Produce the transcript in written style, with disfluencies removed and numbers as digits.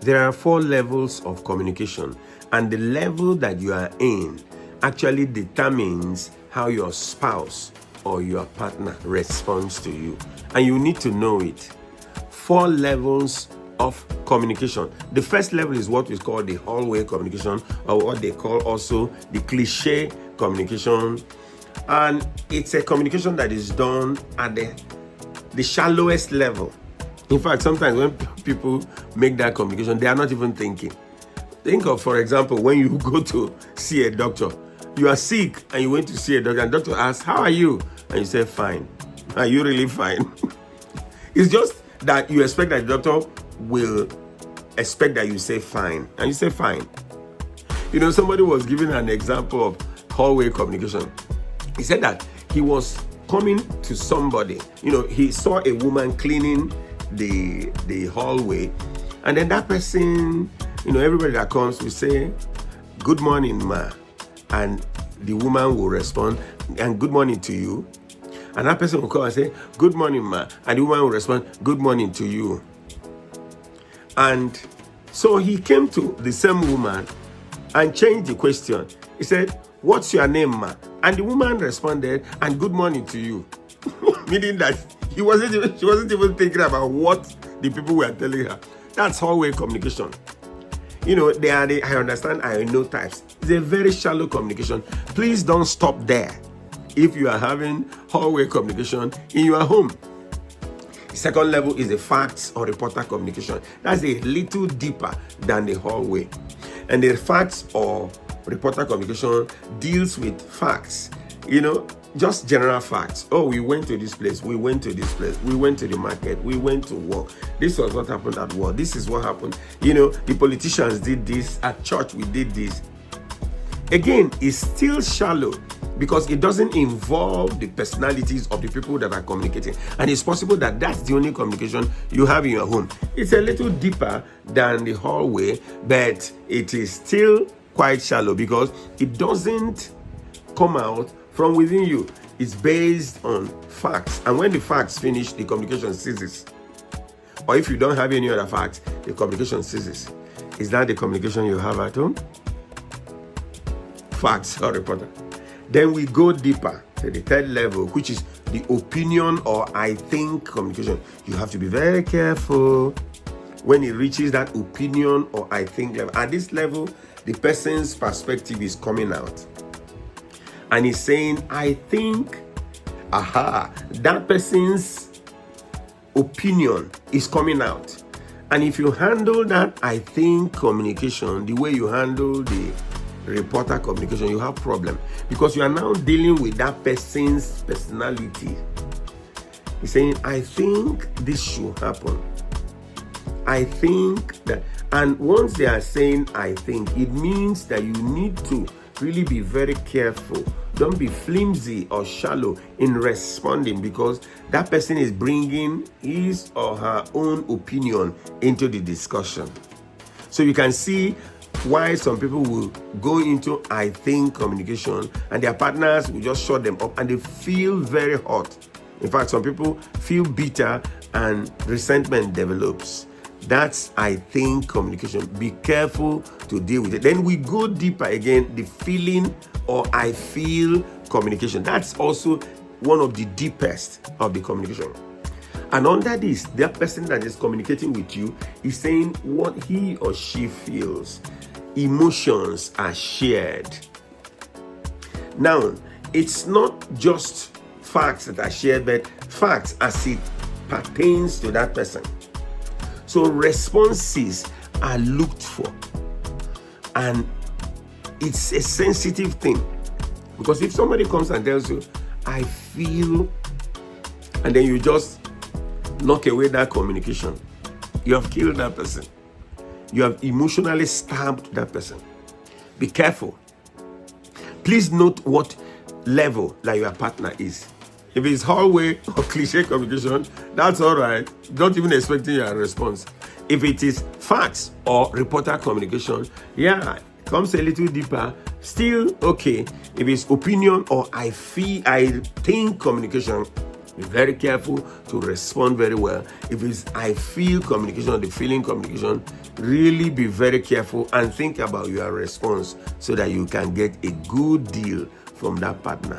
there are 4 levels of communication, and the level that you are in actually determines how your spouse or your partner responds to you. And you need to know it. 4 levels of communication. The first level is what we call the hallway communication, or what they call also the cliche communication. And it's a communication that is done at the shallowest level. In fact, sometimes when people make that communication, they are not even thinking. Think of, for example, when you go to see a doctor. You are sick and you went to see a doctor, and the doctor asks, "How are you?" And you say, "Fine." Are you really fine? It's just that you expect that the doctor will expect that you say fine, and you say fine. You know, somebody was giving an example of hallway communication. He said that he was coming to somebody. You know, he saw a woman cleaning the hallway, and then that person, you know, everybody that comes will say, "Good morning, ma," and the woman will respond, "And good morning to you." And that person will come and say, "Good morning, ma," and the woman will respond, "Good morning to you." And so he came to the same woman and changed the question. He said, "What's your name, ma?" And the woman responded, "And good morning to you." Meaning that she wasn't even thinking about what the people were telling her. That's hallway communication. You know, I understand, I know types. It's a very shallow communication. Please don't stop there if you are having hallway communication in your home. The second level is the facts or reporter communication. That's a little deeper than the hallway. And the facts or reporter communication deals with facts, you know, just general facts. Oh, we went to this place, we went to this place, we went to the market, we went to work. This was what happened at work. This is what happened. You know, the politicians did this. At church, we did this. Again, it's still shallow because it doesn't involve the personalities of the people that are communicating. And it's possible that that's the only communication you have in your home. It's a little deeper than the hallway, but it is still quite shallow because it doesn't come out from within you. It's based on facts. And when the facts finish, the communication ceases. Or if you don't have any other facts, the communication ceases. Is that the communication you have at home? Facts or reporter. Then we go deeper to the third level, which is the opinion or I think communication. You have to be very careful when it reaches that opinion or I think level. At this level, the person's perspective is coming out. And he's saying, I think, that person's opinion is coming out. And if you handle that I think communication the way you handle the reporter communication, you have problem because you are now dealing with that person's personality. He's saying, I think this should happen. I think that, and once they are saying I think, it means that you need to really be very careful. Don't be flimsy or shallow in responding because that person is bringing his or her own opinion into the discussion. So you can see why some people will go into I think communication and their partners will just shut them up and they feel very hot. In fact, some people feel bitter and resentment develops. That's I think communication. Be careful to deal with it. Then we go deeper again, the feeling or I feel communication. That's also one of the deepest of the communication. And under this, that person that is communicating with you is saying what he or she feels. Emotions are shared. Now, it's not just facts that are shared, but facts as it pertains to that person. So responses are looked for. And it's a sensitive thing. Because if somebody comes and tells you, I feel, and then you just knock away that communication, you have killed that person. You have emotionally stabbed that person. Be careful. Please note what level that your partner is. If it's hallway or cliche communication, that's all right. Don't even expect your response. If it is facts or reporter communication, it comes a little deeper, still okay. If it's opinion or I think communication, be very careful to respond very well. If it's I feel communication or the feeling communication, Really be very careful and think about your response so that you can get a good deal from that partner.